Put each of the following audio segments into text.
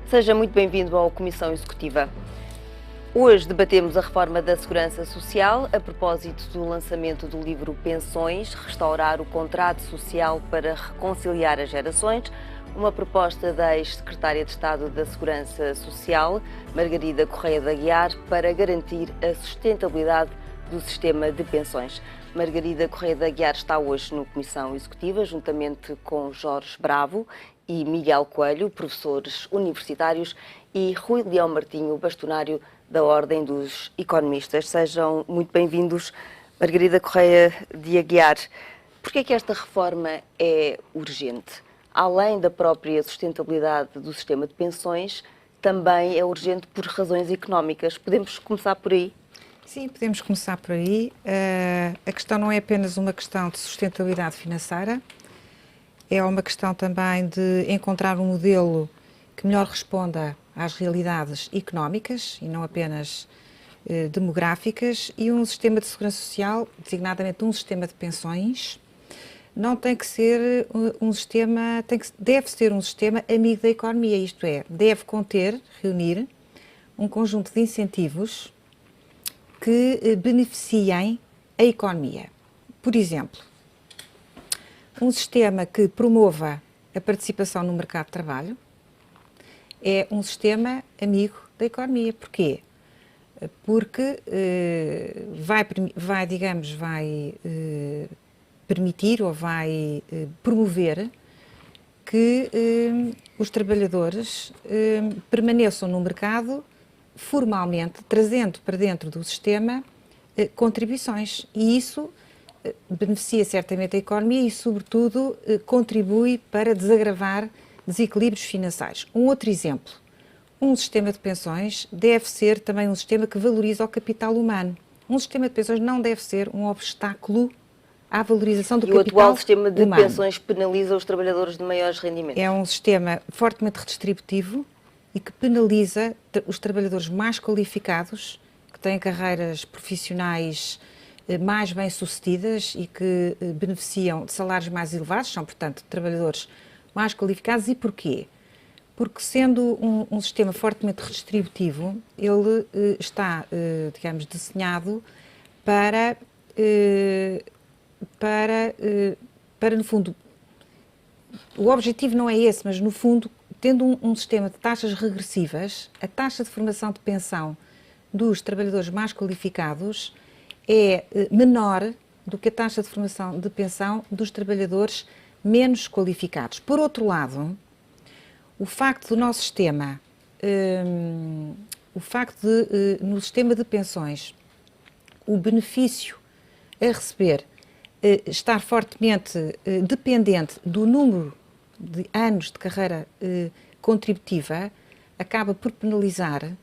Seja muito bem-vindo à Comissão Executiva. Hoje debatemos a reforma da Segurança Social a propósito do lançamento do livro Pensões, restaurar o contrato social para reconciliar as gerações, uma proposta da ex-secretária de Estado da Segurança Social, Margarida Correia de Aguiar, para garantir a sustentabilidade do sistema de pensões. Margarida Correia de Aguiar está hoje na Comissão Executiva, juntamente com Jorge Bravo e Miguel Coelho, professores universitários, e Rui Leão Martinho, bastonário da Ordem dos Economistas. Sejam muito bem-vindos. Margarida Correia de Aguiar, por que esta reforma é urgente? Além da própria sustentabilidade do sistema de pensões, também é urgente por razões económicas. Podemos começar por aí? Sim, podemos começar por aí. A questão não é apenas uma questão de sustentabilidade financeira, é uma questão também de encontrar um modelo que melhor responda às realidades económicas e não apenas demográficas, e um sistema de segurança social, designadamente um sistema de pensões, não tem que ser um sistema, deve ser um sistema amigo da economia, isto é, deve reunir um conjunto de incentivos que beneficiem a economia. Por exemplo, um sistema que promova a participação no mercado de trabalho é um sistema amigo da economia. Porquê? Porque vai permitir ou vai promover que os trabalhadores permaneçam no mercado formalmente, trazendo para dentro do sistema contribuições. E isso beneficia certamente a economia e, sobretudo, contribui para desagravar desequilíbrios financeiros. Um outro exemplo, um sistema de pensões deve ser também um sistema que valoriza o capital humano. Um sistema de pensões não deve ser um obstáculo à valorização do capital humano. E o atual sistema de pensões penaliza os trabalhadores de maiores rendimentos? É um sistema fortemente redistributivo e que penaliza os trabalhadores mais qualificados, que têm carreiras profissionais mais bem-sucedidas e que beneficiam de salários mais elevados, são, portanto, trabalhadores mais qualificados. E porquê? Porque, sendo um sistema fortemente redistributivo, ele está, digamos, desenhado para, no fundo, o objetivo não é esse, mas, no fundo, tendo um sistema de taxas regressivas, a taxa de formação de pensão dos trabalhadores mais qualificados é menor do que a taxa de formação de pensão dos trabalhadores menos qualificados. Por outro lado, o facto do nosso sistema, no sistema de pensões, o benefício a receber estar fortemente dependente do número de anos de carreira contributiva, acaba por penalizar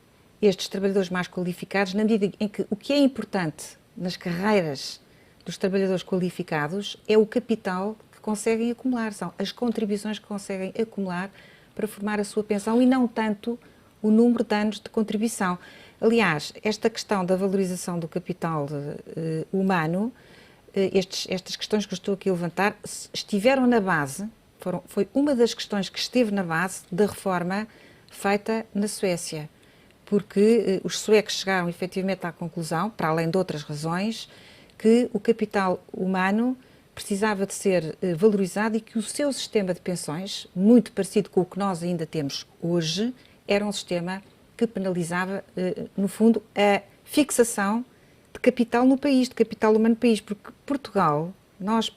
estes trabalhadores mais qualificados, na medida em que o que é importante nas carreiras dos trabalhadores qualificados é o capital que conseguem acumular, são as contribuições que conseguem acumular para formar a sua pensão e não tanto o número de anos de contribuição. Aliás, esta questão da valorização do capital humano, estas questões que eu estou aqui a levantar, estiveram na base, foi uma das questões que esteve na base da reforma feita na Suécia, porque os suecos chegaram efetivamente à conclusão, para além de outras razões, que o capital humano precisava de ser valorizado e que o seu sistema de pensões, muito parecido com o que nós ainda temos hoje, era um sistema que penalizava, no fundo, a fixação de capital no país, de capital humano no país, porque Portugal, nós,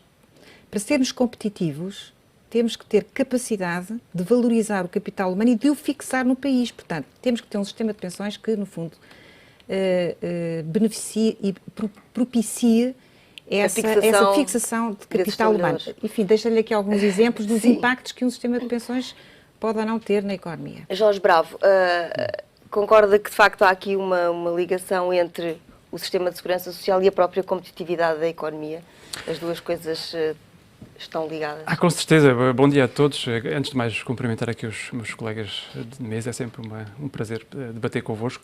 para sermos competitivos, temos que ter capacidade de valorizar o capital humano e de o fixar no país. Portanto, temos que ter um sistema de pensões que, no fundo, beneficie e propicie essa fixação de capital humano. Enfim, deixo-lhe aqui alguns exemplos dos impactos que um sistema de pensões pode ou não ter na economia. Jorge Bravo, concorda que, de facto, há aqui uma ligação entre o sistema de segurança social e a própria competitividade da economia? As duas coisas estão ligadas? Com certeza. Bom dia a todos. Antes de mais, cumprimentar aqui os meus colegas de mesa. É sempre um prazer debater convosco.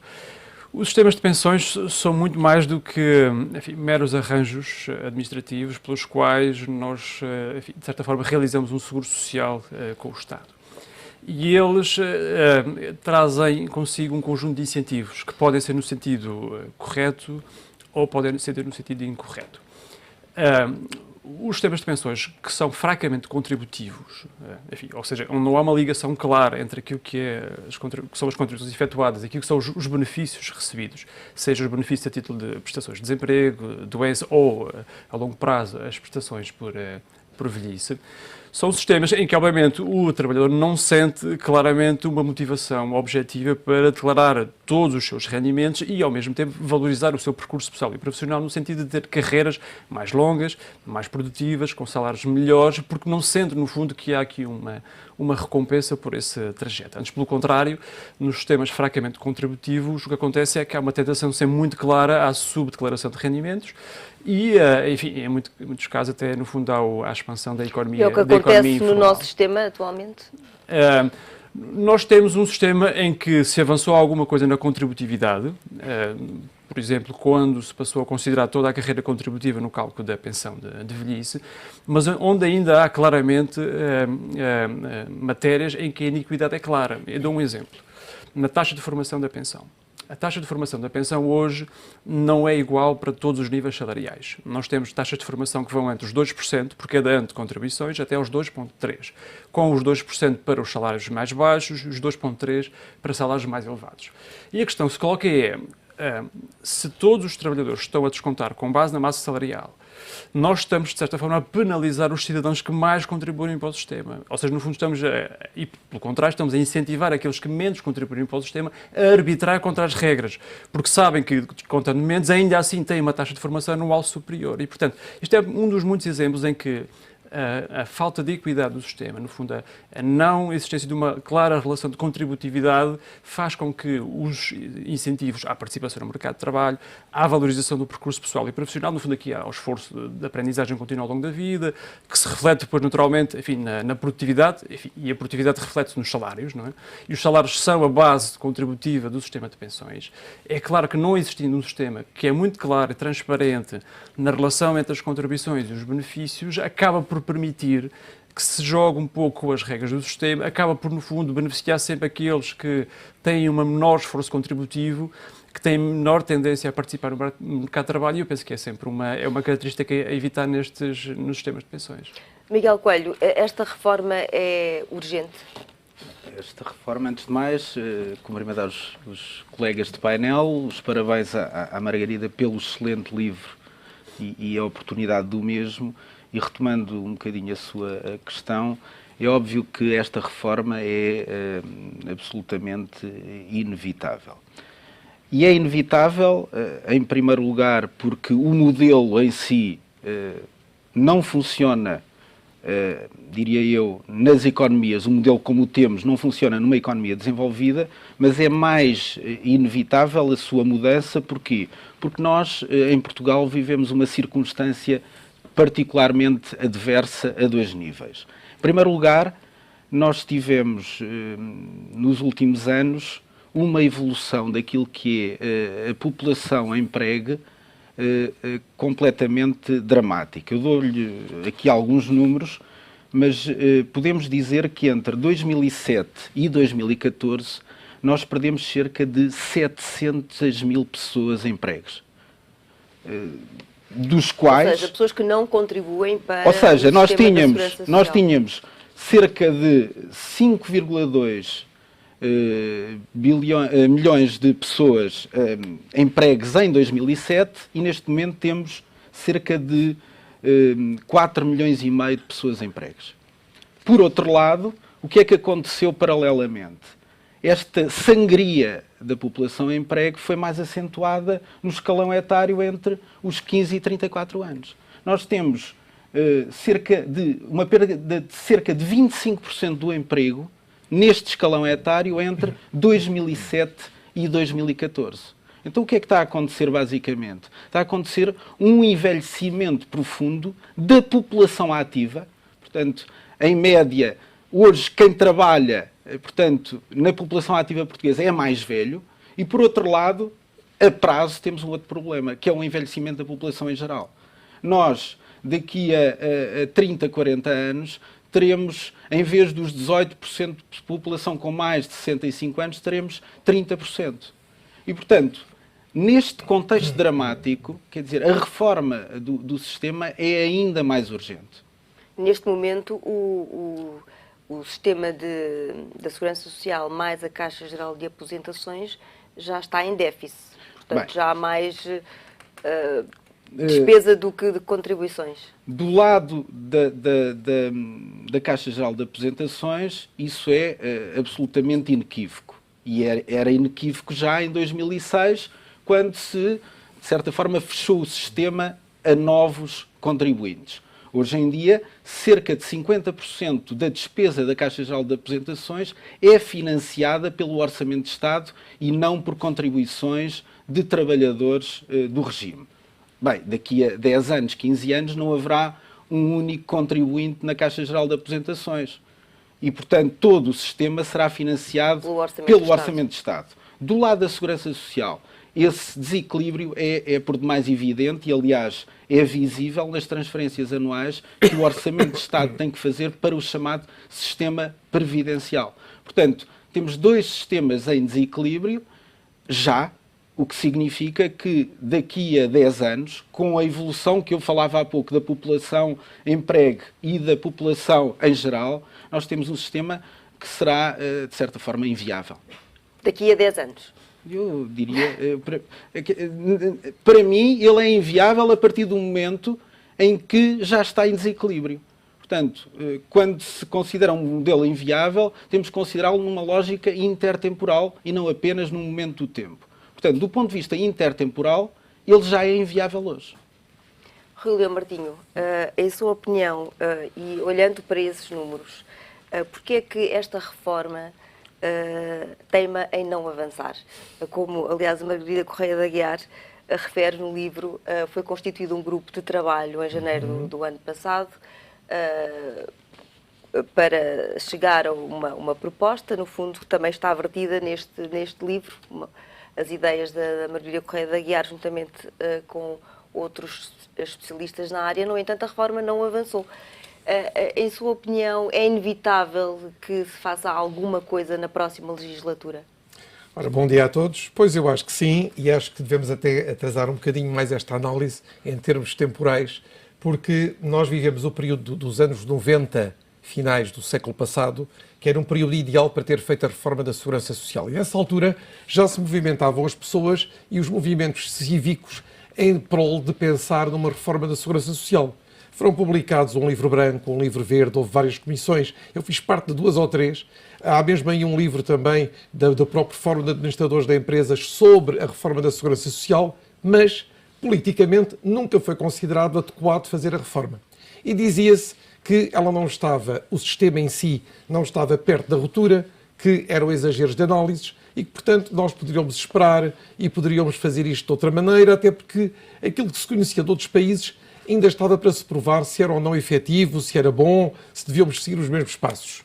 Os sistemas de pensões são muito mais do que, enfim, meros arranjos administrativos pelos quais nós, enfim, de certa forma, realizamos um seguro social com o Estado. e eles trazem consigo um conjunto de incentivos que podem ser no sentido correto ou podem ser no sentido incorreto. Os sistemas de pensões que são fracamente contributivos, enfim, ou seja, onde não há uma ligação clara entre aquilo que são as contribuições efetuadas e aquilo que são os benefícios recebidos, seja os benefícios a título de prestações de desemprego, doença ou, a longo prazo, as prestações por velhice, são sistemas em que, obviamente, o trabalhador não sente claramente uma motivação objetiva para declarar todos os seus rendimentos e, ao mesmo tempo, valorizar o seu percurso pessoal e profissional no sentido de ter carreiras mais longas, mais produtivas, com salários melhores, porque não sente, no fundo, que há aqui uma recompensa por esse trajeto. Antes, pelo contrário, nos sistemas fracamente contributivos, o que acontece é que há uma tentação sempre muito clara à subdeclaração de rendimentos e, enfim, em muitos casos, até, no fundo, à expansão da economia. É o que acontece no nosso sistema atualmente? Nós temos um sistema em que se avançou alguma coisa na contributividade, por exemplo, quando se passou a considerar toda a carreira contributiva no cálculo da pensão de velhice, mas onde ainda há claramente matérias em que a iniquidade é clara. Eu dou um exemplo. Na taxa de formação da pensão. A taxa de formação da pensão hoje não é igual para todos os níveis salariais. Nós temos taxas de formação que vão entre os 2% por cada ano de contribuições até os 2,3%, com os 2% para os salários mais baixos e os 2,3% para salários mais elevados. E a questão que se coloca é, se todos os trabalhadores estão a descontar com base na massa salarial, nós estamos, de certa forma, a penalizar os cidadãos que mais contribuem para o sistema. Ou seja, no fundo, e pelo contrário, estamos a incentivar aqueles que menos contribuem para o sistema a arbitrar contra as regras, porque sabem que, contando menos, ainda assim têm uma taxa de formação anual superior. E, portanto, isto é um dos muitos exemplos em que a falta de equidade do sistema, no fundo, a não existência de uma clara relação de contributividade faz com que os incentivos à participação no mercado de trabalho, à valorização do percurso pessoal e profissional, no fundo aqui há o esforço de aprendizagem contínua ao longo da vida, que se reflete depois naturalmente, enfim, na produtividade, enfim, e a produtividade reflete-se nos salários, não é? E os salários são a base contributiva do sistema de pensões. É claro que não existindo um sistema que é muito claro e transparente na relação entre as contribuições e os benefícios, acaba por permitir que se jogue um pouco as regras do sistema, acaba por, no fundo, beneficiar sempre aqueles que têm um menor esforço contributivo, que têm menor tendência a participar no mercado de trabalho, e eu penso que é sempre uma característica a evitar nos sistemas de pensões. Miguel Coelho, esta reforma é urgente? Esta reforma, antes de mais, cumprimentar os colegas de painel, os parabéns à Margarida pelo excelente livro e a oportunidade do mesmo. E retomando um bocadinho a sua questão, é óbvio que esta reforma é absolutamente inevitável. E é inevitável, em primeiro lugar, porque o modelo em si não funciona, diria eu, nas economias. O modelo como o temos não funciona numa economia desenvolvida, mas é mais inevitável a sua mudança. Porquê? Porque nós, em Portugal, vivemos uma circunstância particularmente adversa a dois níveis. Em primeiro lugar, nós tivemos, nos últimos anos, uma evolução daquilo que é a população empregue completamente dramática. Eu dou-lhe aqui alguns números, mas podemos dizer que entre 2007 e 2014 nós perdemos cerca de 700 mil pessoas empregues. Dos quais... Ou seja, pessoas que não contribuem para Ou seja, o nós sistema tínhamos cerca de 5,2 milhões de pessoas empregues em 2007 e neste momento temos cerca de 4 milhões e meio de pessoas empregues. Por outro lado, o que é que aconteceu paralelamente? Esta sangria da população em emprego foi mais acentuada no escalão etário entre os 15 e 34 anos. Nós temos uma perda de cerca de 25% do emprego neste escalão etário entre 2007 e 2014. Então o que é que está a acontecer basicamente? Está a acontecer um envelhecimento profundo da população ativa. Portanto, em média, hoje quem trabalha, portanto, na população ativa portuguesa é mais velho e, por outro lado, a prazo temos um outro problema, que é o envelhecimento da população em geral. Nós, daqui a 30, 40 anos, teremos, em vez dos 18% de população com mais de 65 anos, teremos 30%. E, portanto, neste contexto dramático, quer dizer, a reforma do sistema é ainda mais urgente. Neste momento, o sistema da Segurança Social mais a Caixa Geral de Aposentações já está em déficit. Portanto, Bem, já há mais despesa do que de contribuições. Do lado da Caixa Geral de Aposentações, isso é absolutamente inequívoco. E era inequívoco já em 2006, quando se, de certa forma, fechou o sistema a novos contribuintes. Hoje em dia, cerca de 50% da despesa da Caixa Geral de Aposentações é financiada pelo Orçamento de Estado e não por contribuições de trabalhadores do regime. Bem, daqui a 10 anos, 15 anos, não haverá um único contribuinte na Caixa Geral de Aposentações. E, portanto, todo o sistema será financiado pelo Orçamento de Estado. Do lado da Segurança Social, esse desequilíbrio é por demais evidente e, aliás, é visível nas transferências anuais que o Orçamento de Estado tem que fazer para o chamado sistema previdencial. Portanto, temos dois sistemas em desequilíbrio já, o que significa que daqui a 10 anos, com a evolução que eu falava há pouco da população empregue e da população em geral, nós temos um sistema que será, de certa forma, inviável. Daqui a 10 anos? Eu diria, para mim, ele é inviável a partir do momento em que já está em desequilíbrio. Portanto, quando se considera um modelo inviável, temos que considerá-lo numa lógica intertemporal e não apenas num momento do tempo. Portanto, do ponto de vista intertemporal, ele já é inviável hoje. Rui Leão Martinho, em sua opinião, e olhando para esses números, porquê é que esta reforma teima em não avançar? Como, aliás, a Margarida Correia de Aguiar refere no livro, foi constituído um grupo de trabalho em janeiro do ano passado para chegar a uma proposta, no fundo, que também está vertida neste livro, as ideias da Margarida Correia de Aguiar, juntamente com outros especialistas na área. No entanto, a reforma não avançou. Em sua opinião, é inevitável que se faça alguma coisa na próxima legislatura? Ora, bom dia a todos. Pois eu acho que sim, e acho que devemos até atrasar um bocadinho mais esta análise em termos temporais, porque nós vivemos o período dos anos 90, finais do século passado, que era um período ideal para ter feito a reforma da Segurança Social. E nessa altura já se movimentavam as pessoas e os movimentos cívicos em prol de pensar numa reforma da Segurança Social. Foram publicados um livro branco, um livro verde, houve várias comissões, eu fiz parte de 2 ou 3. Há mesmo aí um livro também do próprio Fórum de Administradores de Empresas sobre a reforma da Segurança Social, mas politicamente nunca foi considerado adequado fazer a reforma. E dizia-se que ela não estava, o sistema em si não estava perto da ruptura, que eram exageros de análises e que, portanto, nós poderíamos esperar e poderíamos fazer isto de outra maneira, até porque aquilo que se conhecia de outros países ainda estava para se provar se era ou não efetivo, se era bom, se devíamos seguir os mesmos passos.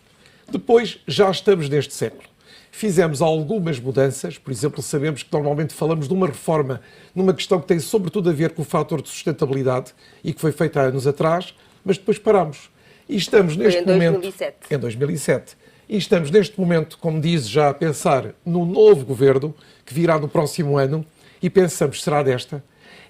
Depois, já estamos neste século. Fizemos algumas mudanças, por exemplo, sabemos que normalmente falamos de uma reforma numa questão que tem sobretudo a ver com o fator de sustentabilidade e que foi feita há anos atrás, mas depois paramos. E estamos neste momento... 2007. Em 2007. E estamos neste momento, como diz, já a pensar no novo governo que virá no próximo ano e pensamos, será desta?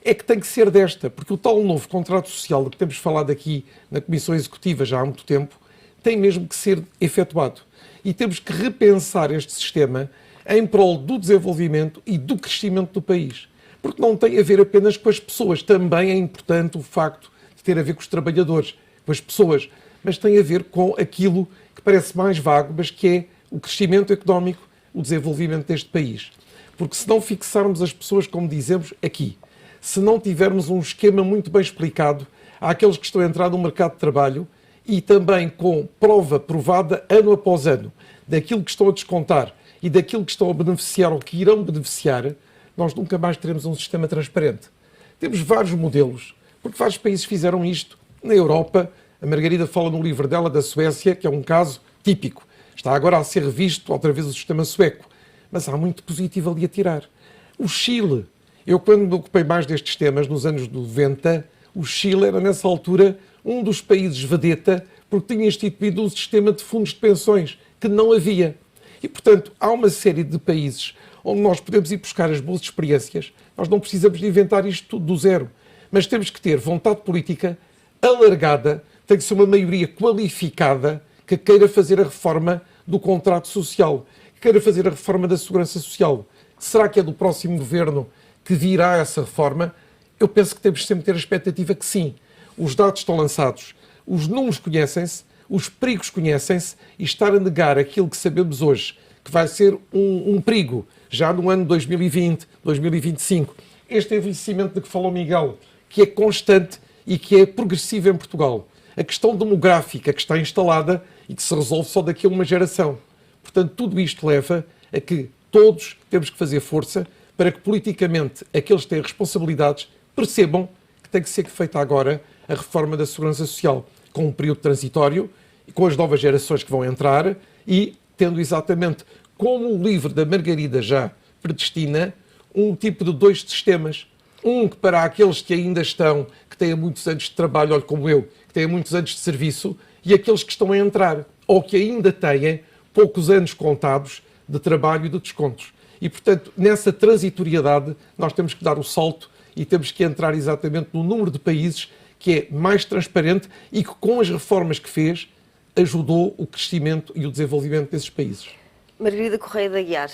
É que tem que ser desta, porque o tal novo contrato social de que temos falado aqui na Comissão Executiva já há muito tempo tem mesmo que ser efetuado. E temos que repensar este sistema em prol do desenvolvimento e do crescimento do país. Porque não tem a ver apenas com as pessoas, também é importante o facto de ter a ver com os trabalhadores, com as pessoas, mas tem a ver com aquilo que parece mais vago, mas que é o crescimento económico, o desenvolvimento deste país. Porque se não fixarmos as pessoas, como dizemos, aqui, se não tivermos um esquema muito bem explicado àqueles que estão a entrar no mercado de trabalho e também com prova provada ano após ano daquilo que estão a descontar e daquilo que estão a beneficiar ou que irão beneficiar, nós nunca mais teremos um sistema transparente. Temos vários modelos, porque vários países fizeram isto. Na Europa, a Margarida fala no livro dela da Suécia, que é um caso típico. Está agora a ser revisto outra vez o sistema sueco. Mas há muito positivo ali a tirar. O Chile, eu quando me ocupei mais destes temas, nos anos 90, o Chile era nessa altura um dos países vedeta, porque tinha instituído um sistema de fundos de pensões que não havia. E, portanto, há uma série de países onde nós podemos ir buscar as boas experiências. Nós não precisamos de inventar isto tudo do zero, mas temos que ter vontade política alargada, tem que ser uma maioria qualificada que queira fazer a reforma do contrato social, que queira fazer a reforma da segurança social. Será que é do próximo governo que virá essa reforma? Eu penso que temos sempre que ter a expectativa que sim. Os dados estão lançados, os números conhecem-se, os perigos conhecem-se, e estar a negar aquilo que sabemos hoje, que vai ser um perigo, já no ano 2020, 2025. Este envelhecimento de que falou Miguel, que é constante e que é progressivo em Portugal. A questão demográfica que está instalada e que se resolve só daqui a uma geração. Portanto, tudo isto leva a que todos temos que fazer força para que politicamente aqueles que têm responsabilidades percebam que tem que ser feita agora a reforma da segurança social, com um período transitório, com as novas gerações que vão entrar e tendo exatamente, como o livro da Margarida já predestina, um tipo de 2 sistemas. Um que para aqueles que ainda estão, que têm muitos anos de trabalho, olha como eu, que têm muitos anos de serviço, e aqueles que estão a entrar, ou que ainda têm poucos anos contados de trabalho e de descontos. E, portanto, nessa transitoriedade, nós temos que dar o salto e temos que entrar exatamente no número de países que é mais transparente e que, com as reformas que fez, ajudou o crescimento e o desenvolvimento desses países. Margarida Correia de Aguiar,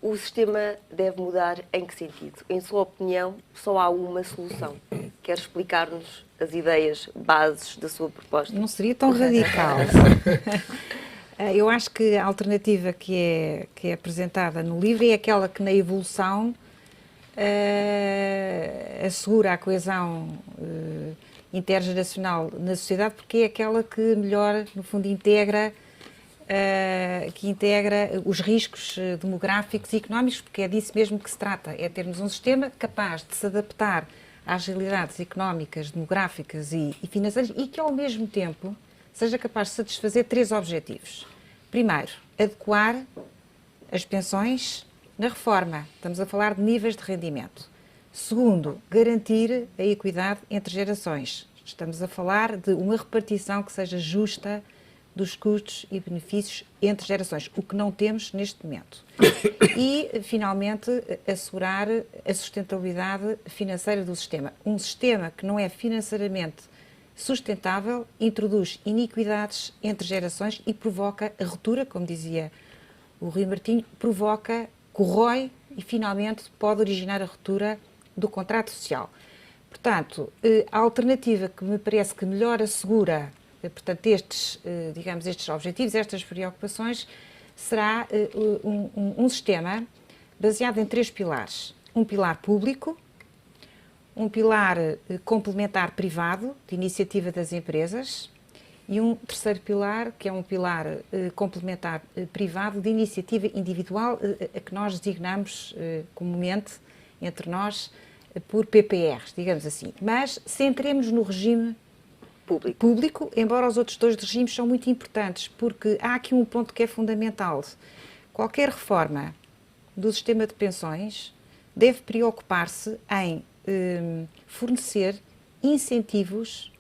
o sistema deve mudar em que sentido? Em sua opinião, só há uma solução. Quer explicar-nos as ideias, bases da sua proposta? Não seria tão radical. Eu acho que a alternativa que é apresentada no livro é aquela que na evolução assegura a coesão intergeracional na sociedade, porque é aquela que melhor, no fundo, integra os riscos demográficos e económicos, porque é disso mesmo que se trata, é termos um sistema capaz de se adaptar às realidades económicas, demográficas e financeiras e que, ao mesmo tempo, seja capaz de satisfazer 3 objetivos. Primeiro, adequar as pensões na reforma. Estamos a falar de níveis de rendimento. Segundo, garantir a equidade entre gerações. Estamos a falar de uma repartição que seja justa dos custos e benefícios entre gerações, o que não temos neste momento. E, finalmente, assegurar a sustentabilidade financeira do sistema. Um sistema que não é financeiramente sustentável introduz iniquidades entre gerações e provoca a ruptura, como dizia o Rui Martinho, corrói e, finalmente, pode originar a ruptura do contrato social. Portanto, a alternativa que me parece que melhor assegura, portanto, estes objetivos, estas preocupações, será um sistema baseado em 3 pilares. Um pilar público, um pilar complementar privado, de iniciativa das empresas, e um terceiro pilar, que é um pilar complementar privado, de iniciativa individual, a que nós designamos comumente, entre nós, por PPRs, digamos assim. Mas centremos no regime público, embora os outros 2 regimes são muito importantes, porque há aqui um ponto que é fundamental. Qualquer reforma do sistema de pensões deve preocupar-se em fornecer incentivos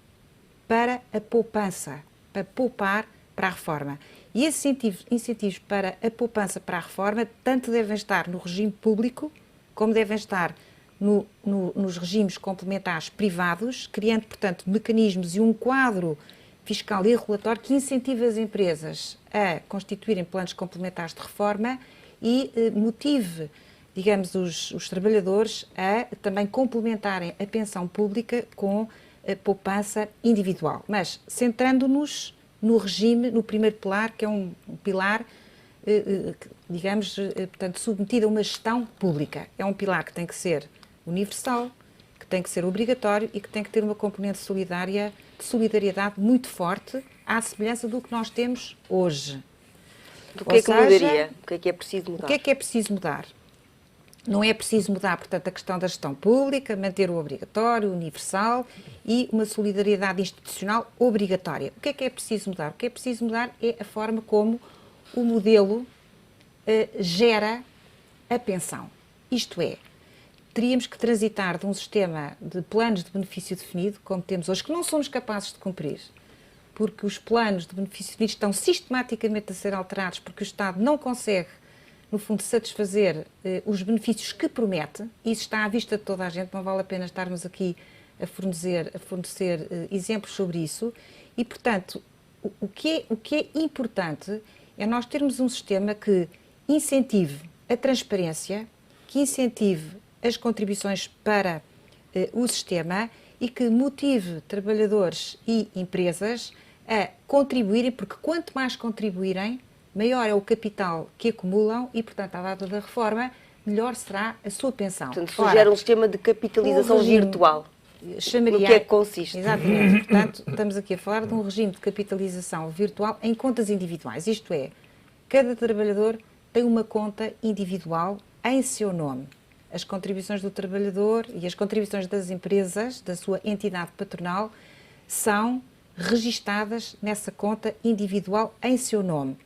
para a poupança, para poupar para a reforma. E esses incentivos para a poupança para a reforma tanto devem estar no regime público, como devem estar nos regimes complementares privados, criando, portanto, mecanismos e um quadro fiscal e regulatório que incentive as empresas a constituírem planos complementares de reforma e motive, digamos, os trabalhadores a também complementarem a pensão pública com a poupança individual. Mas centrando-nos no regime, no primeiro pilar, que é um pilar, digamos, portanto, submetido a uma gestão pública. É um pilar que tem que ser universal, que tem que ser obrigatório e que tem que ter uma componente solidária, de solidariedade muito forte, à semelhança do que nós temos hoje. O que é que mudaria? O que é preciso mudar? O que é preciso mudar? Não é preciso mudar, portanto, a questão da gestão pública, manter o obrigatório, o universal e uma solidariedade institucional obrigatória. O que é preciso mudar? O que é preciso mudar é a forma como o modelo gera a pensão. Isto é, teríamos que transitar de um sistema de planos de benefício definido, como temos hoje, que não somos capazes de cumprir, porque os planos de benefício definido estão sistematicamente a ser alterados, porque o Estado não consegue, no fundo, satisfazer os benefícios que promete. Isso está à vista de toda a gente, não vale a pena estarmos aqui a fornecer exemplos sobre isso. E, portanto, o que é importante é nós termos um sistema que incentive a transparência, que incentive as contribuições para o sistema e que motive trabalhadores e empresas a contribuírem, porque quanto mais contribuírem, maior é o capital que acumulam e, portanto, à data da reforma, melhor será a sua pensão. Portanto, sugere um sistema de capitalização virtual. Chamaria, no que é que consiste? Exatamente. Portanto, estamos aqui a falar de um regime de capitalização virtual em contas individuais. Isto é, cada trabalhador tem uma conta individual em seu nome. As contribuições do trabalhador e as contribuições das empresas, da sua entidade patronal, são registadas nessa conta individual em seu nome.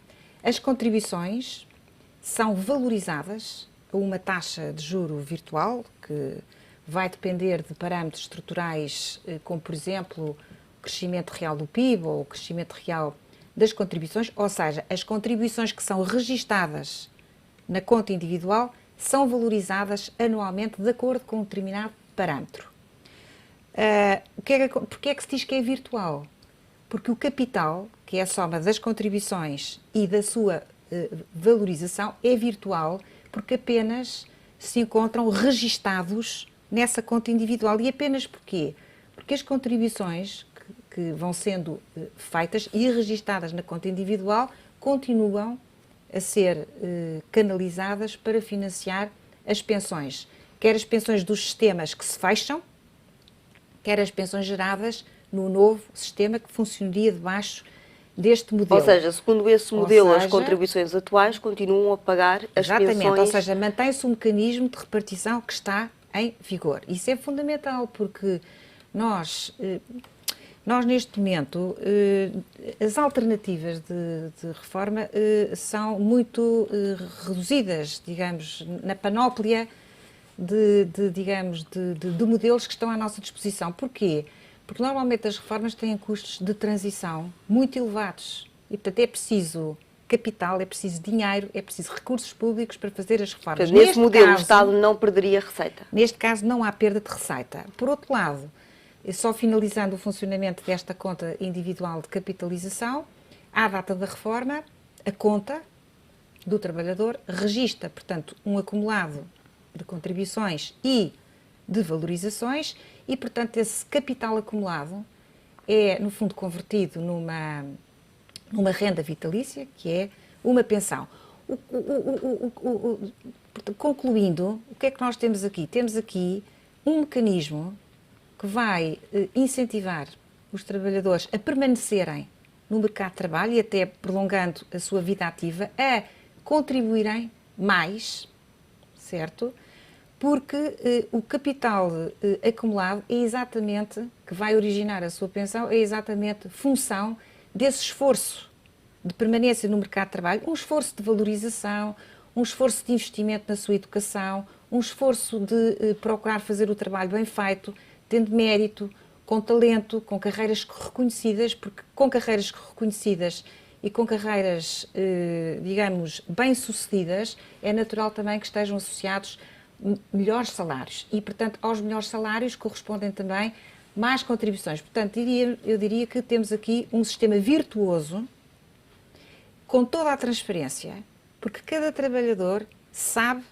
As contribuições são valorizadas a uma taxa de juro virtual, que vai depender de parâmetros estruturais, como, por exemplo, o crescimento real do PIB ou o crescimento real das contribuições, ou seja, as contribuições que são registadas na conta individual são valorizadas anualmente de acordo com um determinado parâmetro. Porquê é que se diz que é virtual? Porque o capital, que é a soma das contribuições e da sua valorização, é virtual porque apenas se encontram registados nessa conta individual. E apenas porquê? Porque as contribuições que vão sendo feitas e registadas na conta individual continuam a ser canalizadas para financiar as pensões, quer as pensões dos sistemas que se fecham, quer as pensões geradas no novo sistema que funcionaria debaixo deste modelo. Ou seja, segundo esse modelo, as contribuições atuais continuam a pagar as pensões... Exatamente, ou seja, mantém-se um mecanismo de repartição que está em vigor. Isso é fundamental, porque nós neste momento, as alternativas de reforma são muito reduzidas, digamos, na panóplia de modelos que estão à nossa disposição. Porquê? Porque normalmente as reformas têm custos de transição muito elevados e, portanto, é preciso capital, é preciso dinheiro, é preciso recursos públicos para fazer as reformas. Portanto, nesse modelo, o Estado não perderia receita? Neste caso, não há perda de receita. Por outro lado, só finalizando o funcionamento desta conta individual de capitalização, à data da reforma, a conta do trabalhador registra, portanto, um acumulado de contribuições e de valorizações e, portanto, esse capital acumulado é, no fundo, convertido numa renda vitalícia, que é uma pensão. Concluindo, o que é que nós temos aqui? Temos aqui um mecanismo que vai incentivar os trabalhadores a permanecerem no mercado de trabalho e até prolongando a sua vida ativa, a contribuírem mais, certo? Porque o capital acumulado é exatamente, que vai originar a sua pensão, é exatamente função desse esforço de permanência no mercado de trabalho, um esforço de valorização, um esforço de investimento na sua educação, um esforço de procurar fazer o trabalho bem feito, tendo mérito, com talento, com carreiras reconhecidas, porque com carreiras reconhecidas e com carreiras, digamos, bem-sucedidas, é natural também que estejam associados melhores salários e, portanto, aos melhores salários correspondem também mais contribuições. Portanto, eu diria que temos aqui um sistema virtuoso, com toda a transparência, porque cada trabalhador sabe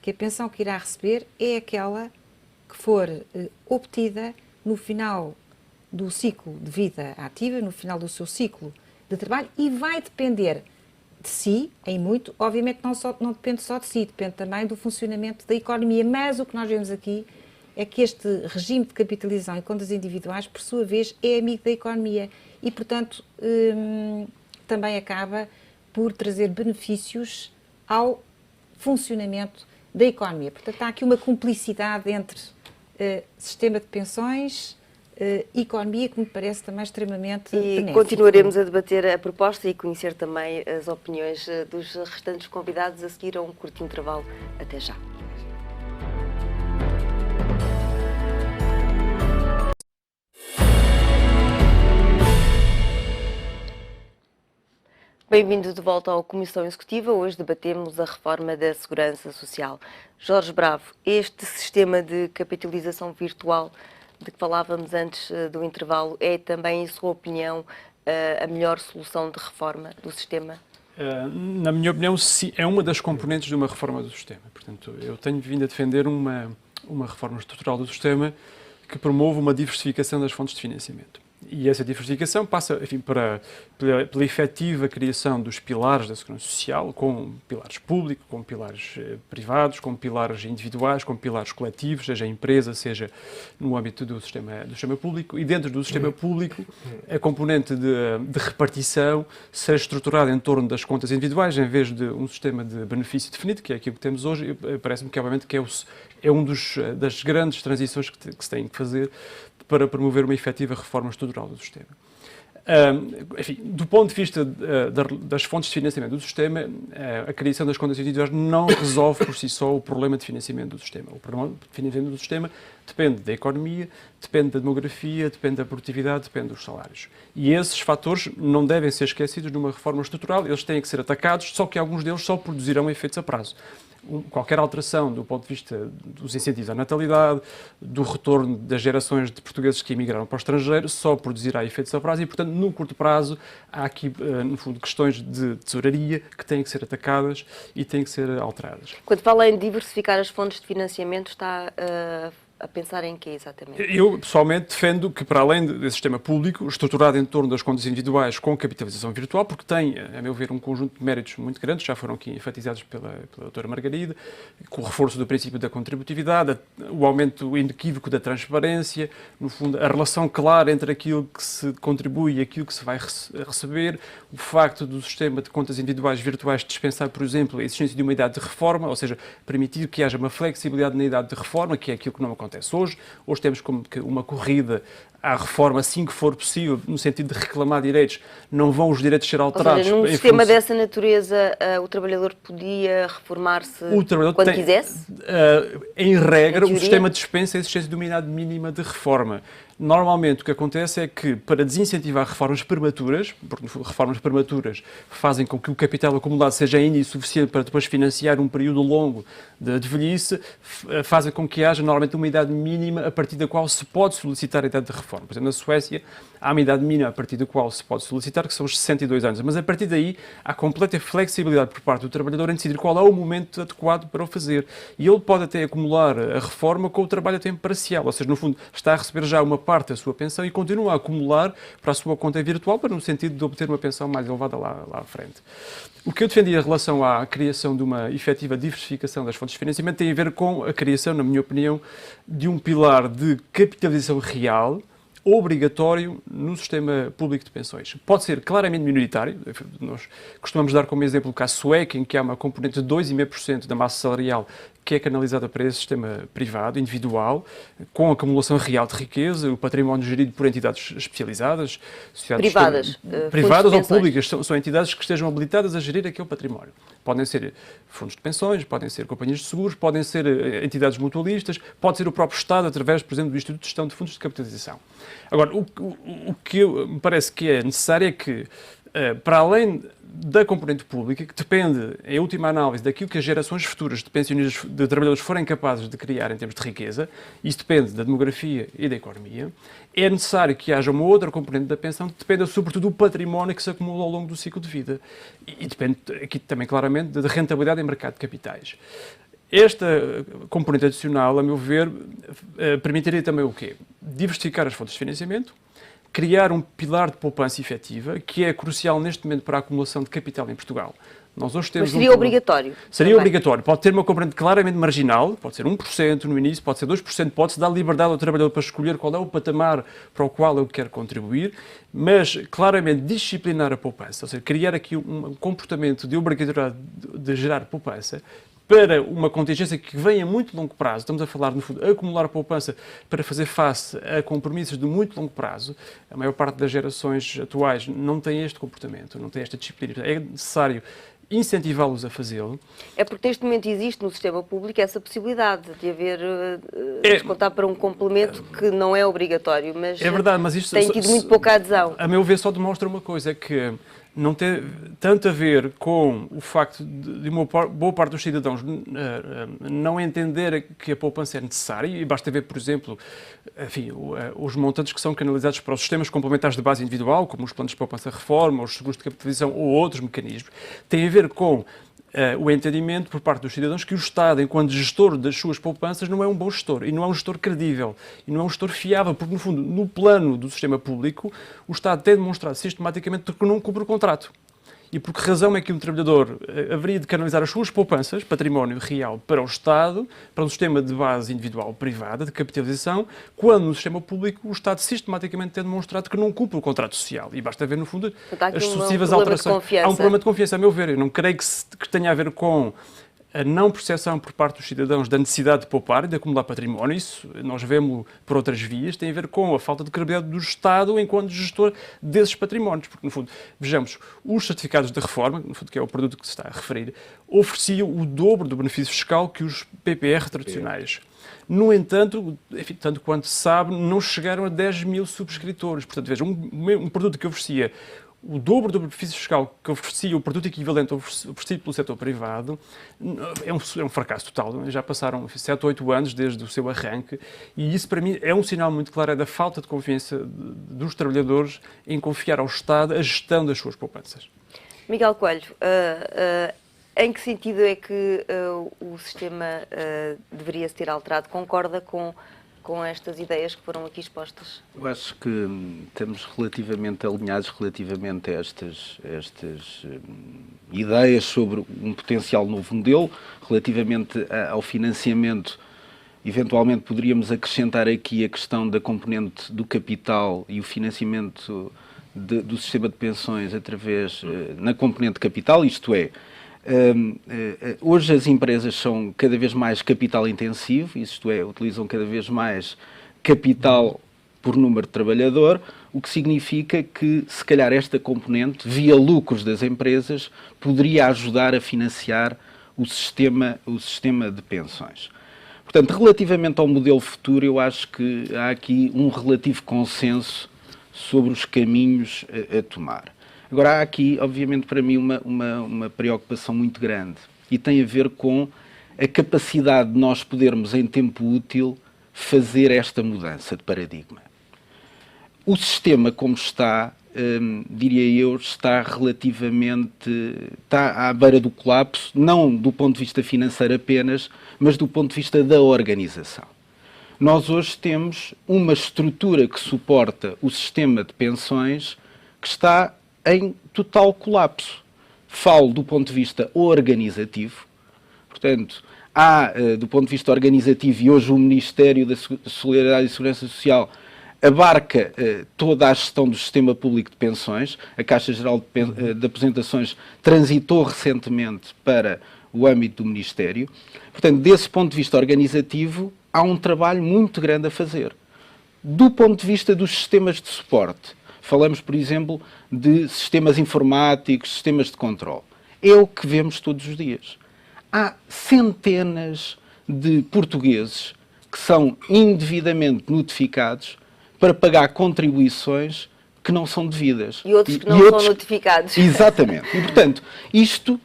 que a pensão que irá receber é aquela que for obtida no final do ciclo de vida ativa, no final do seu ciclo de trabalho, e vai depender de si, em muito, obviamente não depende só de si, depende também do funcionamento da economia, mas o que nós vemos aqui é que este regime de capitalização em contas individuais, por sua vez, é amigo da economia e, portanto, também acaba por trazer benefícios ao funcionamento da economia. Portanto, há aqui uma cumplicidade entre sistema de pensões, economia, que me parece também extremamente benéfico. E continuaremos a debater a proposta e conhecer também as opiniões dos restantes convidados a seguir a um curto intervalo. Até já. Bem-vindo de volta à Comissão Executiva. Hoje debatemos a reforma da Segurança Social. Jorge Bravo, este sistema de capitalização virtual de que falávamos antes do intervalo é também, em sua opinião, a melhor solução de reforma do sistema? Na minha opinião, sim, é uma das componentes de uma reforma do sistema. Portanto, eu tenho vindo a defender uma reforma estrutural do sistema que promove uma diversificação das fontes de financiamento. E essa diversificação passa, enfim, pela efetiva criação dos pilares da segurança social, com pilares públicos, com pilares privados, com pilares individuais, com pilares coletivos, seja a empresa, seja no âmbito do sistema público. E dentro do sistema público, a componente de repartição seja estruturada em torno das contas individuais, em vez de um sistema de benefício definido, que é aquilo que temos hoje. Parece-me que, obviamente, que é uma das grandes transições que se tem que fazer para promover uma efetiva reforma estrutural do sistema. Enfim, do ponto de vista das fontes de financiamento do sistema, a criação das contas individuais não resolve por si só o problema de financiamento do sistema. O problema de financiamento do sistema depende da economia, depende da demografia, depende da produtividade, depende dos salários. E esses fatores não devem ser esquecidos numa reforma estrutural, eles têm que ser atacados, só que alguns deles só produzirão efeitos a prazo. Qualquer alteração do ponto de vista dos incentivos à natalidade, do retorno das gerações de portugueses que emigraram para o estrangeiro, só produzirá efeitos a prazo e, portanto, no curto prazo, há aqui, no fundo, questões de tesouraria que têm que ser atacadas e têm que ser alteradas. Quando fala em diversificar as fontes de financiamento, está a pensar em quê exatamente? Eu, pessoalmente, defendo que, para além desse sistema público, estruturado em torno das contas individuais com capitalização virtual, porque tem, a meu ver, um conjunto de méritos muito grandes, já foram aqui enfatizados pela doutora Margarida, com o reforço do princípio da contributividade, o aumento inequívoco da transparência, no fundo, a relação clara entre aquilo que se contribui e aquilo que se vai receber, o facto do sistema de contas individuais virtuais dispensar, por exemplo, a existência de uma idade de reforma, ou seja, permitir que haja uma flexibilidade na idade de reforma, que é aquilo que não acontece hoje. Hoje temos como que uma corrida à reforma assim que for possível, no sentido de reclamar direitos, não vão os direitos ser alterados. Ou seja, num sistema dessa natureza, o trabalhador podia reformar-se quando quisesse? Em regra, o sistema dispensa a existência de uma idade mínima de reforma. Normalmente o que acontece é que, para desincentivar reformas prematuras, porque reformas prematuras fazem com que o capital acumulado seja ainda insuficiente para depois financiar um período longo de velhice, fazem com que haja normalmente uma idade mínima a partir da qual se pode solicitar a idade de reforma. Por exemplo, na Suécia há uma idade mínima a partir da qual se pode solicitar, que são os 62 anos, mas a partir daí há completa flexibilidade por parte do trabalhador em decidir qual é o momento adequado para o fazer. E ele pode até acumular a reforma com o trabalho a tempo parcial, ou seja, no fundo está a receber já uma parte da sua pensão e continua a acumular para a sua conta virtual, para no sentido de obter uma pensão mais elevada lá à frente. O que eu defendi em relação à criação de uma efetiva diversificação das fontes de financiamento tem a ver com a criação, na minha opinião, de um pilar de capitalização real, obrigatório no sistema público de pensões. Pode ser claramente minoritário, nós costumamos dar como exemplo o caso sueco, em que há uma componente de 2,5% da massa salarial que é canalizada para esse sistema privado, individual, com acumulação real de riqueza, o património gerido por entidades especializadas, privadas ou públicas, são entidades que estejam habilitadas a gerir aquele património. Podem ser fundos de pensões, podem ser companhias de seguros, podem ser entidades mutualistas, pode ser o próprio Estado, através, por exemplo, do Instituto de Gestão de Fundos de Capitalização. Agora, o que me parece que é necessário é que, para além da componente pública, que depende, em última análise, daquilo que as gerações futuras de pensionistas, de trabalhadores forem capazes de criar em termos de riqueza, isso depende da demografia e da economia, é necessário que haja uma outra componente da pensão que dependa sobretudo do património que se acumula ao longo do ciclo de vida. E depende aqui também claramente da rentabilidade em mercado de capitais. Esta componente adicional, a meu ver, permitiria também o quê? Diversificar as fontes de financiamento, criar um pilar de poupança efetiva, que é crucial neste momento para a acumulação de capital em Portugal. Nós hoje temos Mas seria obrigatório? Seria obrigatório. Pode ter uma componente claramente marginal, pode ser 1% no início, pode ser 2%, pode-se dar liberdade ao trabalhador para escolher qual é o patamar para o qual ele quer contribuir, mas claramente disciplinar a poupança, ou seja, criar aqui um comportamento de obrigatoriedade de gerar poupança, para uma contingência que vem a muito longo prazo. Estamos a falar, no fundo, acumular poupança para fazer face a compromissos de muito longo prazo. A maior parte das gerações atuais não tem este comportamento, não tem esta disciplina. É necessário incentivá-los a fazê-lo. É porque neste momento existe no sistema público essa possibilidade de haver, descontar para um complemento que não é obrigatório, mas, é verdade, mas isto tem tido muito pouca adesão. A meu ver, só demonstra uma coisa, é que não tem tanto a ver com o facto de uma boa parte dos cidadãos não entender que a poupança é necessária, e basta ver, por exemplo, enfim, os montantes que são canalizados para os sistemas complementares de base individual, como os planos de poupança reforma, os seguros de capitalização ou outros mecanismos, tem a ver com o entendimento por parte dos cidadãos que o Estado, enquanto gestor das suas poupanças, não é um bom gestor e não é um gestor credível e não é um gestor fiável, porque, no fundo, no plano do sistema público, o Estado tem demonstrado sistematicamente que não cumpre o contrato. E por que razão é que um trabalhador haveria de canalizar as suas poupanças, património real, para o Estado, para um sistema de base individual privada, de capitalização, quando no sistema público o Estado sistematicamente tem demonstrado que não cumpre o contrato social. E basta ver, no fundo, as sucessivas alterações. Há um problema de confiança, a meu ver. Eu não creio que tenha a ver com a não percepção por parte dos cidadãos da necessidade de poupar e de acumular património. Isso nós vemos por outras vias, tem a ver com a falta de credibilidade do Estado enquanto gestor desses patrimónios. Porque, no fundo, vejamos, os certificados de reforma, no fundo, que é o produto que se está a referir, ofereciam o dobro do benefício fiscal que os PPR tradicionais. No entanto, enfim, tanto quanto se sabe, não chegaram a 10 mil subscritores. Portanto, veja, um produto que oferecia o dobro do benefício fiscal que oferecia o produto equivalente oferecido pelo setor privado é um fracasso total. Já passaram 7 ou 8 anos desde o seu arranque e isso, para mim, é um sinal muito claro da falta de confiança dos trabalhadores em confiar ao Estado a gestão das suas poupanças. Miguel Coelho, em que sentido é que o sistema deveria ser alterado? Concorda com estas ideias que foram aqui expostas? Eu acho que estamos relativamente alinhados relativamente a estas ideias sobre um potencial novo modelo. Relativamente ao financiamento, eventualmente poderíamos acrescentar aqui a questão da componente do capital e o financiamento do sistema de pensões através na componente capital, isto é, hoje as empresas são cada vez mais capital intensivo, isto é, utilizam cada vez mais capital por número de trabalhador, o que significa que, se calhar, esta componente, via lucros das empresas, poderia ajudar a financiar o sistema de pensões. Portanto, relativamente ao modelo futuro, eu acho que há aqui um relativo consenso sobre os caminhos a tomar. Agora, há aqui, obviamente, para mim, uma preocupação muito grande e tem a ver com a capacidade de nós podermos, em tempo útil, fazer esta mudança de paradigma. O sistema, como está, diria eu, está à beira do colapso, não do ponto de vista financeiro apenas, mas do ponto de vista da organização. Nós hoje temos uma estrutura que suporta o sistema de pensões que está em total colapso. Falo do ponto de vista organizativo, portanto, há, do ponto de vista organizativo, e hoje o Ministério da Solidariedade e Segurança Social abarca toda a gestão do sistema público de pensões. A Caixa Geral de Aposentações transitou recentemente para o âmbito do Ministério. Portanto, desse ponto de vista organizativo, há um trabalho muito grande a fazer. Do ponto de vista dos sistemas de suporte, falamos, por exemplo, de sistemas informáticos, sistemas de controle. É o que vemos todos os dias. Há centenas de portugueses que são indevidamente notificados para pagar contribuições que não são devidas. E outros que não são notificados. Exatamente. E, portanto, isto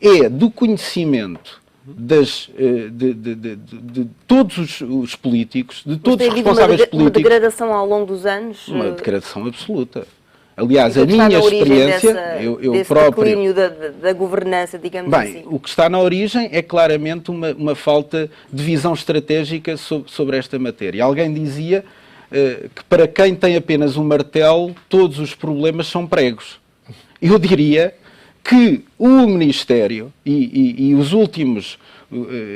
é do conhecimento de todos os políticos, de todos os responsáveis políticos. Uma degradação ao longo dos anos? Uma degradação absoluta. Aliás, a minha experiência, eu próprio... declínio da governança, digamos assim. O que está na origem é claramente uma falta de visão estratégica sobre esta matéria. Alguém dizia que para quem tem apenas um martelo, todos os problemas são pregos. Eu diria que o Ministério e os últimos,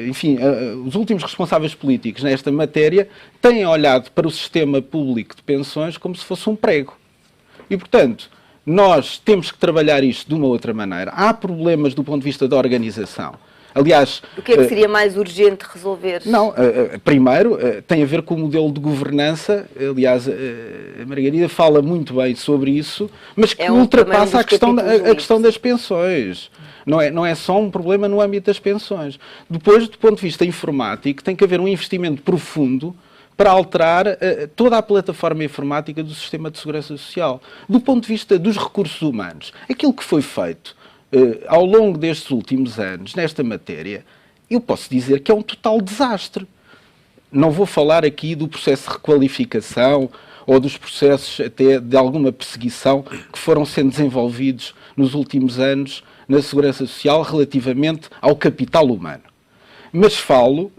enfim, os últimos responsáveis políticos nesta matéria têm olhado para o sistema público de pensões como se fosse um prego. E, portanto, nós temos que trabalhar isto de uma outra maneira. Há problemas do ponto de vista da organização. Aliás... O que é que seria mais urgente resolver? Não, primeiro, tem a ver com o modelo de governança. Aliás, a Margarida fala muito bem sobre isso, mas que ultrapassa a questão das pensões. Não é só um problema no âmbito das pensões. Depois, do ponto de vista informático, tem que haver um investimento profundo para alterar toda a plataforma informática do sistema de segurança social. Do ponto de vista dos recursos humanos, aquilo que foi feito ao longo destes últimos anos nesta matéria, eu posso dizer que é um total desastre. Não vou falar aqui do processo de requalificação ou dos processos até de alguma perseguição que foram sendo desenvolvidos nos últimos anos na segurança social relativamente ao capital humano. Mas falo,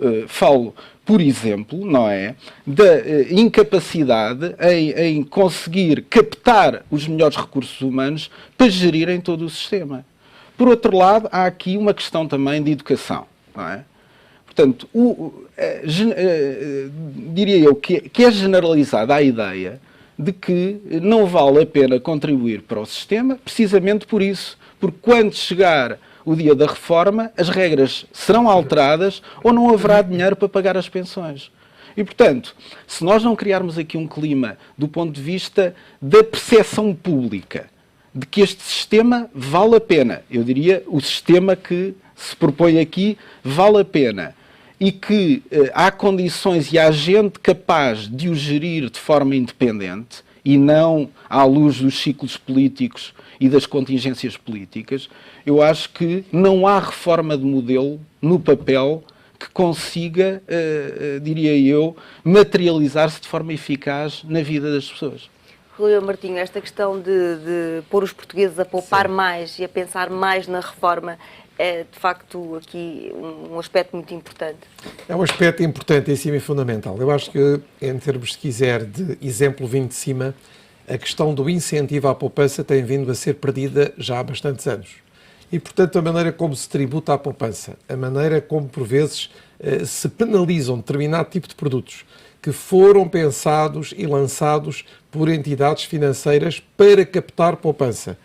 por exemplo, não é, da incapacidade em conseguir captar os melhores recursos humanos para gerirem todo o sistema. Por outro lado, há aqui uma questão também de educação, não é? Portanto, diria eu que é generalizada a ideia de que não vale a pena contribuir para o sistema, precisamente por isso, porque quando chegar o dia da reforma, as regras serão alteradas ou não haverá dinheiro para pagar as pensões. E, portanto, se nós não criarmos aqui um clima do ponto de vista da percepção pública de que este sistema vale a pena, eu diria o sistema que se propõe aqui vale a pena, e que há condições e há gente capaz de o gerir de forma independente e não à luz dos ciclos políticos e das contingências políticas, eu acho que não há reforma de modelo no papel que consiga, diria eu, materializar-se de forma eficaz na vida das pessoas. Rui Martinho, esta questão de pôr os portugueses a poupar mais e a pensar mais na reforma é, de facto, aqui um aspecto muito importante. É um aspecto importante em cima e fundamental. Eu acho que, em termos, se quiser, de exemplo vindo de cima, a questão do incentivo à poupança tem vindo a ser perdida já há bastantes anos. E, portanto, a maneira como se tributa a poupança, a maneira como, por vezes, se penalizam determinado tipo de produtos que foram pensados e lançados por entidades financeiras para captar poupança,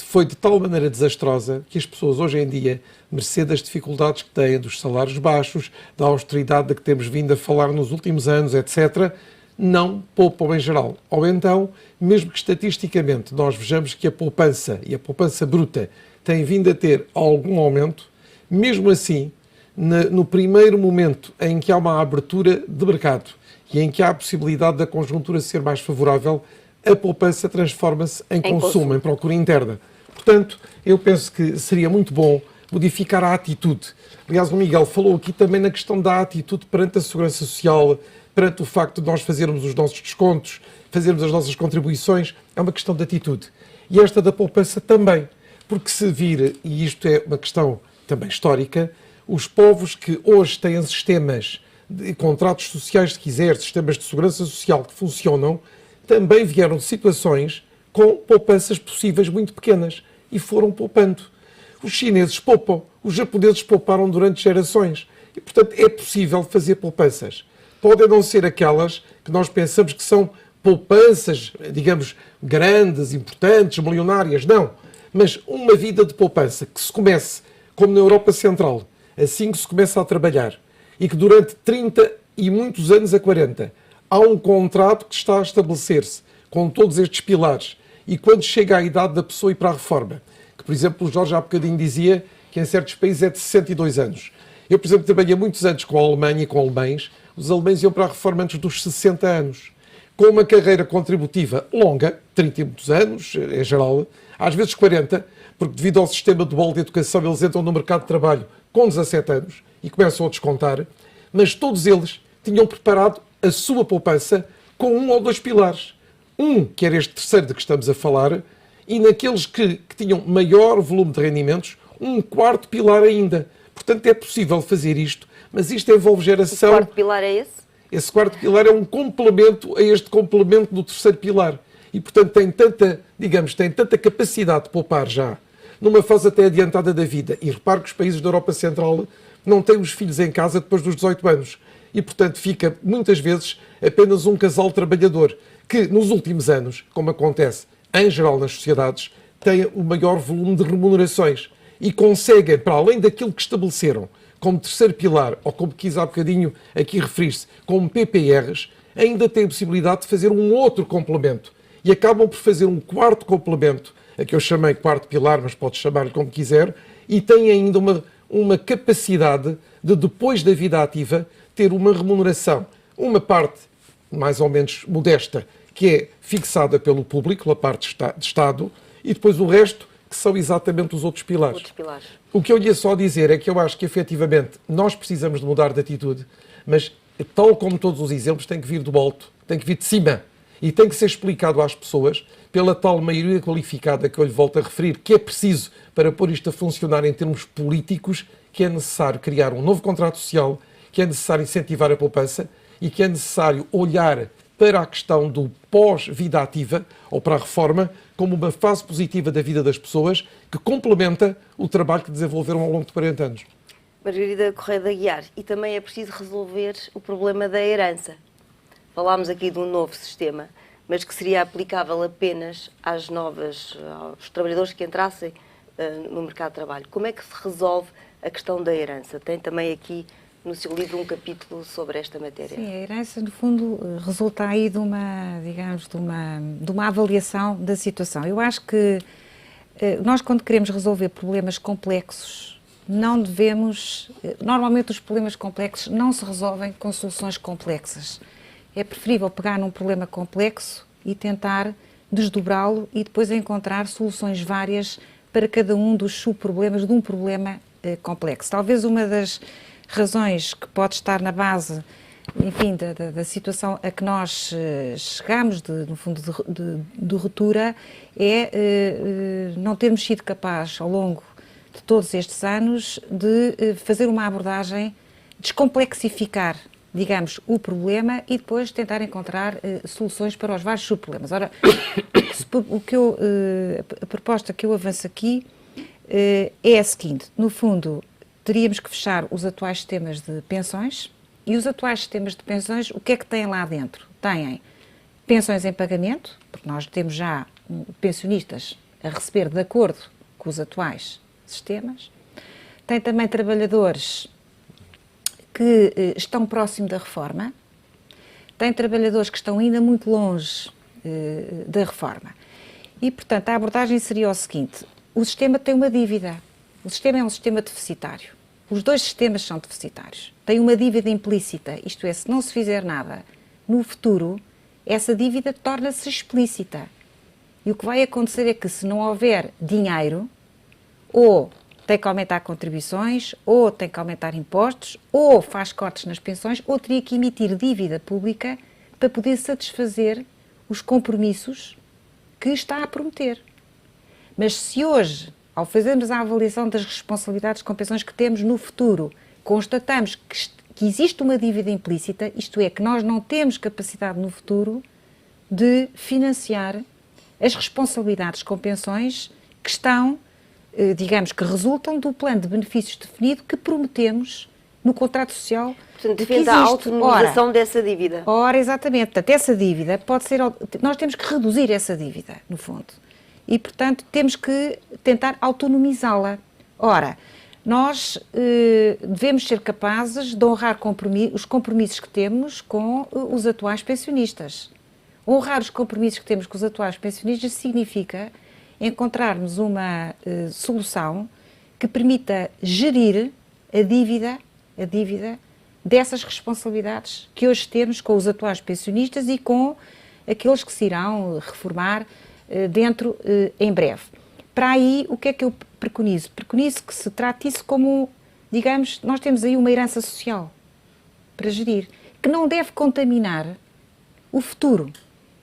foi de tal maneira desastrosa que as pessoas hoje em dia, mercê das dificuldades que têm, dos salários baixos, da austeridade de que temos vindo a falar nos últimos anos, etc., não poupam em geral. Ou então, mesmo que estatisticamente nós vejamos que a poupança e a poupança bruta têm vindo a ter algum aumento, mesmo assim, no primeiro momento em que há uma abertura de mercado e em que há a possibilidade da conjuntura ser mais favorável, a poupança transforma-se em consumo, em procura interna. Portanto, eu penso que seria muito bom modificar a atitude. Aliás, o Miguel falou aqui também na questão da atitude perante a segurança social, perante o facto de nós fazermos os nossos descontos, fazermos as nossas contribuições, é uma questão de atitude. E esta da poupança também, porque se vir, e isto é uma questão também histórica, os povos que hoje têm sistemas de contratos sociais, se quiser, sistemas de segurança social que funcionam, também vieram de situações com poupanças possíveis muito pequenas e foram poupando. Os chineses poupam, os japoneses pouparam durante gerações e, portanto, é possível fazer poupanças. Podem não ser aquelas que nós pensamos que são poupanças, digamos, grandes, importantes, milionárias, não. Mas uma vida de poupança que se comece, como na Europa Central, assim que se começa a trabalhar, e que durante 30 e muitos anos a 40 há um contrato que está a estabelecer-se com todos estes pilares, e quando chega à idade da pessoa ir para a reforma, que, por exemplo, o Jorge há bocadinho dizia que em certos países é de 62 anos. Eu, por exemplo, trabalhei muitos anos com a Alemanha e com alemães. Os alemães iam para a reforma antes dos 60 anos, com uma carreira contributiva longa, 30 e muitos anos, em geral, às vezes 40, porque devido ao sistema dual de educação eles entram no mercado de trabalho com 17 anos e começam a descontar, mas todos eles tinham preparado a sua poupança com um ou dois pilares. Um, que era este terceiro de que estamos a falar, e naqueles que tinham maior volume de rendimentos, um quarto pilar ainda. Portanto, é possível fazer isto, mas isto envolve geração... O quarto pilar é esse? Esse quarto pilar é um complemento a este complemento do terceiro pilar. E, portanto, tem tanta capacidade de poupar já, numa fase até adiantada da vida. E repare que os países da Europa Central não têm os filhos em casa depois dos 18 anos. E, portanto, fica, muitas vezes, apenas um casal trabalhador, que, nos últimos anos, como acontece em geral nas sociedades, tem o maior volume de remunerações e conseguem, para além daquilo que estabeleceram como terceiro pilar, ou como quis há bocadinho aqui referir-se, como PPRs, ainda têm a possibilidade de fazer um outro complemento. E acabam por fazer um quarto complemento, a que eu chamei quarto pilar, mas pode chamar-lhe como quiser, e têm ainda uma capacidade de, depois da vida ativa, ter uma remuneração. Uma parte mais ou menos modesta, que é fixada pelo público, pela parte de Estado, e depois o resto, que são exatamente os outros pilares. O que eu lhe ia só dizer é que eu acho que, efetivamente, nós precisamos de mudar de atitude, mas, tal como todos os exemplos, tem que vir do alto, tem que vir de cima, e tem que ser explicado às pessoas, pela tal maioria qualificada que eu lhe volto a referir, que é preciso para pôr isto a funcionar em termos políticos, que é necessário criar um novo contrato social, que é necessário incentivar a poupança e que é necessário olhar para a questão do pós-vida ativa, ou para a reforma, como uma fase positiva da vida das pessoas que complementa o trabalho que desenvolveram ao longo de 40 anos. Margarida Correia de Aguiar, e também é preciso resolver o problema da herança. Falámos aqui de um novo sistema, mas que seria aplicável apenas aos trabalhadores que entrassem no mercado de trabalho. Como é que se resolve a questão da herança? Tem também aqui no seu livro um capítulo sobre esta matéria. Sim, a herança, no fundo, resulta aí de uma, digamos, de uma avaliação da situação. Eu acho que nós, quando queremos resolver problemas complexos, não devemos... Normalmente os problemas complexos não se resolvem com soluções complexas. É preferível pegar num problema complexo e tentar desdobrá-lo e depois encontrar soluções várias para cada um dos subproblemas de um problema complexo. Talvez uma das razões que pode estar na base, enfim, da situação a que nós chegamos, no fundo, de ruptura, é não termos sido capazes, ao longo de todos estes anos, de fazer uma abordagem, descomplexificar, digamos, o problema e depois tentar encontrar soluções para os vários subproblemas. Ora, a proposta que eu avanço aqui é a seguinte: no fundo, teríamos que fechar os atuais sistemas de pensões, e os atuais sistemas de pensões, o que é que têm lá dentro? Têm pensões em pagamento, porque nós temos já pensionistas a receber de acordo com os atuais sistemas. Tem também trabalhadores que estão próximo da reforma, tem trabalhadores que estão ainda muito longe da reforma. E, portanto, a abordagem seria o seguinte: o sistema tem uma dívida. O sistema é um sistema deficitário. Os dois sistemas são deficitários. Tem uma dívida implícita, isto é, se não se fizer nada no futuro, essa dívida torna-se explícita. E o que vai acontecer é que, se não houver dinheiro, ou tem que aumentar contribuições, ou tem que aumentar impostos, ou faz cortes nas pensões, ou teria que emitir dívida pública para poder satisfazer os compromissos que está a prometer. Mas se hoje, ao fazermos a avaliação das responsabilidades com pensões que temos no futuro, constatamos que existe uma dívida implícita, isto é, que nós não temos capacidade no futuro de financiar as responsabilidades com pensões que estão, digamos, que resultam do plano de benefícios definido que prometemos no contrato social. Portanto, defende a autonomização dessa dívida. Ora, exatamente. Portanto, essa dívida pode ser... Nós temos que reduzir essa dívida, no fundo. E, portanto, temos que tentar autonomizá-la. Ora, nós devemos ser capazes de honrar os compromissos que temos com os atuais pensionistas. Honrar os compromissos que temos com os atuais pensionistas significa encontrarmos uma solução que permita gerir a dívida dessas responsabilidades que hoje temos com os atuais pensionistas e com aqueles que se irão reformar dentro em breve. Para aí, o que é que eu preconizo? Preconizo que se trate isso como, digamos, nós temos aí uma herança social para gerir, que não deve contaminar o futuro.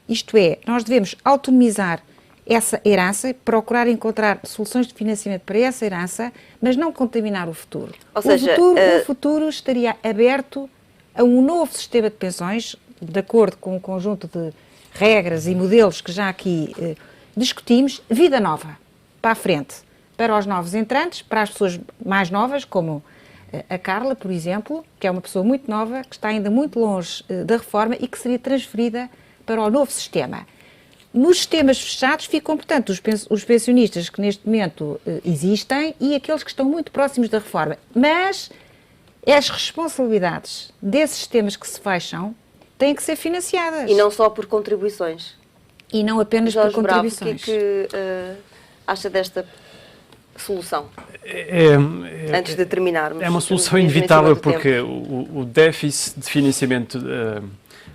Isto é, nós devemos autonomizar essa herança, procurar encontrar soluções de financiamento para essa herança, mas não contaminar o futuro. Ou seja, o futuro estaria aberto a um novo sistema de pensões, de acordo com um conjunto de regras e modelos que já aqui discutimos, vida nova, para a frente, para os novos entrantes, para as pessoas mais novas, como a Carla, por exemplo, que é uma pessoa muito nova, que está ainda muito longe da reforma e que seria transferida para o novo sistema. Nos sistemas fechados ficam, portanto, os pensionistas que neste momento existem e aqueles que estão muito próximos da reforma. Mas as responsabilidades desses sistemas que se fecham têm que ser financiadas. E não só por contribuições. E não apenas Jorge por contribuições. Bravo, o que é que acha desta solução? Antes de terminarmos. É uma solução inevitável porque o déficit de financiamento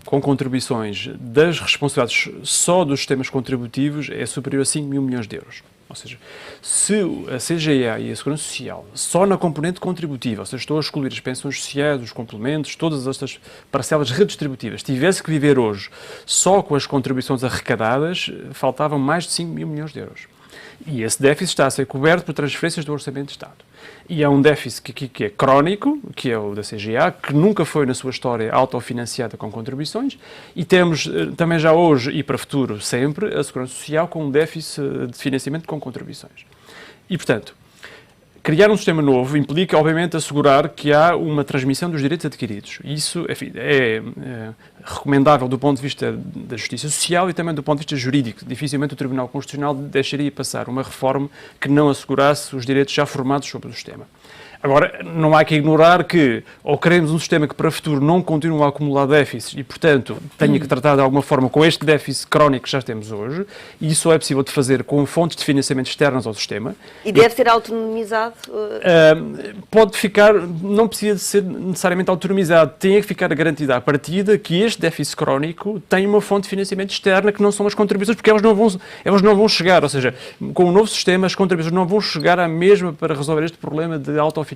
com contribuições das responsabilidades só dos sistemas contributivos é superior a 5 mil milhões de euros. Ou seja, se a CGA e a Segurança Social, só na componente contributiva, ou seja, estou a excluir as pensões sociais, os complementos, todas estas parcelas redistributivas, tivesse que viver hoje só com as contribuições arrecadadas, faltavam mais de 5 mil milhões de euros. E esse déficit está a ser coberto por transferências do Orçamento de Estado. E há um déficit que é crónico, que é o da CGA, que nunca foi na sua história autofinanciada com contribuições, e temos também já hoje e para o futuro sempre a Segurança Social com um déficit de financiamento com contribuições. E, portanto, criar um sistema novo implica, obviamente, assegurar que há uma transmissão dos direitos adquiridos. Isso, enfim, é recomendável do ponto de vista da justiça social e também do ponto de vista jurídico. Dificilmente o Tribunal Constitucional deixaria passar uma reforma que não assegurasse os direitos já formados sobre o sistema. Agora, não há que ignorar que, ou queremos um sistema que para o futuro não continue a acumular déficits e, portanto, tenha que tratar de alguma forma com este déficit crónico que já temos hoje, e isso é possível de fazer com fontes de financiamento externas ao sistema. E deve ser autonomizado? Pode ficar, não precisa de ser necessariamente autonomizado, tem que ficar garantida à partida que este déficit crónico tem uma fonte de financiamento externa que não são as contribuições, porque elas não vão chegar, ou seja, com o novo sistema as contribuições não vão chegar à mesma para resolver este problema de autofinanciamento.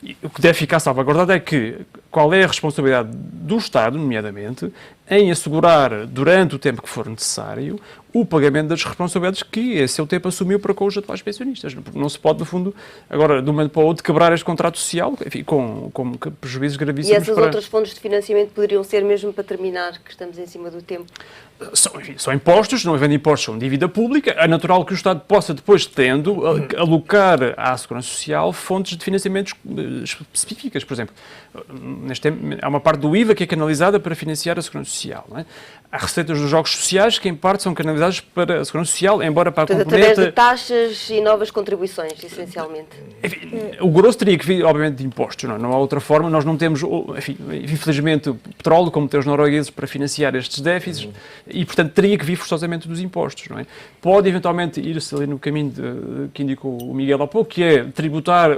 E o que deve ficar salvaguardado é que qual é a responsabilidade do Estado, nomeadamente, em assegurar, durante o tempo que for necessário, o pagamento das responsabilidades que a seu tempo assumiu para com os atuais pensionistas. Porque não se pode, no fundo, agora, de um momento para o outro, quebrar este contrato social, enfim, com prejuízos gravíssimos. E essas outras fontes de financiamento poderiam ser, mesmo para terminar, que estamos em cima do tempo? São impostos, não havendo impostos, são dívida pública. É natural que o Estado possa, depois tendo, alocar à Segurança Social fontes de financiamentos específicas. Por exemplo, neste tempo, há uma parte do IVA que é canalizada para financiar a Segurança Social. Não é? Há receitas dos jogos sociais que, em parte, são canalizadas para a Segurança Social, embora para a componente... Através de taxas e novas contribuições, essencialmente. Enfim, o grosso teria que vir, obviamente, de impostos. Não há outra forma. Nós não temos, enfim, infelizmente, o petróleo, como tem os noruegueses, para financiar estes déficits. E, portanto, teria que vir forçosamente dos impostos, não é? Pode, eventualmente, ir-se ali no caminho que indicou o Miguel há pouco, que é tributar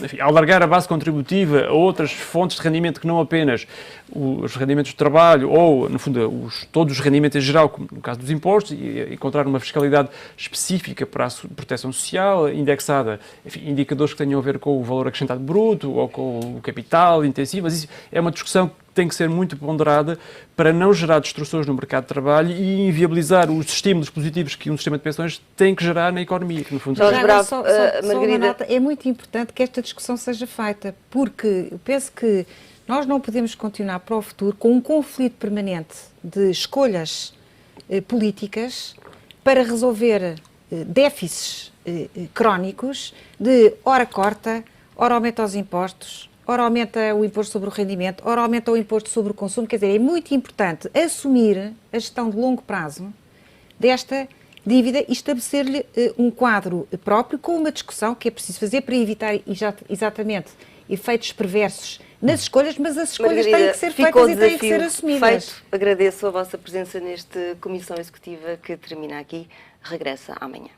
enfim, alargar a base contributiva a outras fontes de rendimento que não apenas os rendimentos de trabalho ou, no fundo, todos os rendimentos em geral, como no caso dos impostos, e encontrar uma fiscalidade específica para a proteção social, indexada, enfim, indicadores que tenham a ver com o valor acrescentado bruto ou com o capital intensivo, mas isso é uma discussão tem que ser muito ponderada para não gerar destruções no mercado de trabalho e inviabilizar os estímulos positivos que um sistema de pensões tem que gerar na economia. Que no fundo Margarida, é muito importante que esta discussão seja feita, porque eu penso que nós não podemos continuar para o futuro com um conflito permanente de escolhas políticas para resolver déficits crónicos de ora corta, ora aumenta os impostos, ora aumenta o imposto sobre o rendimento, ora aumenta o imposto sobre o consumo. Quer dizer, é muito importante assumir a gestão de longo prazo desta dívida e estabelecer-lhe um quadro próprio com uma discussão que é preciso fazer para evitar exatamente efeitos perversos nas escolhas, mas as escolhas têm que ser feitas e têm que ser assumidas. Feito. Agradeço a vossa presença nesta Comissão Executiva que termina aqui. Regressa amanhã.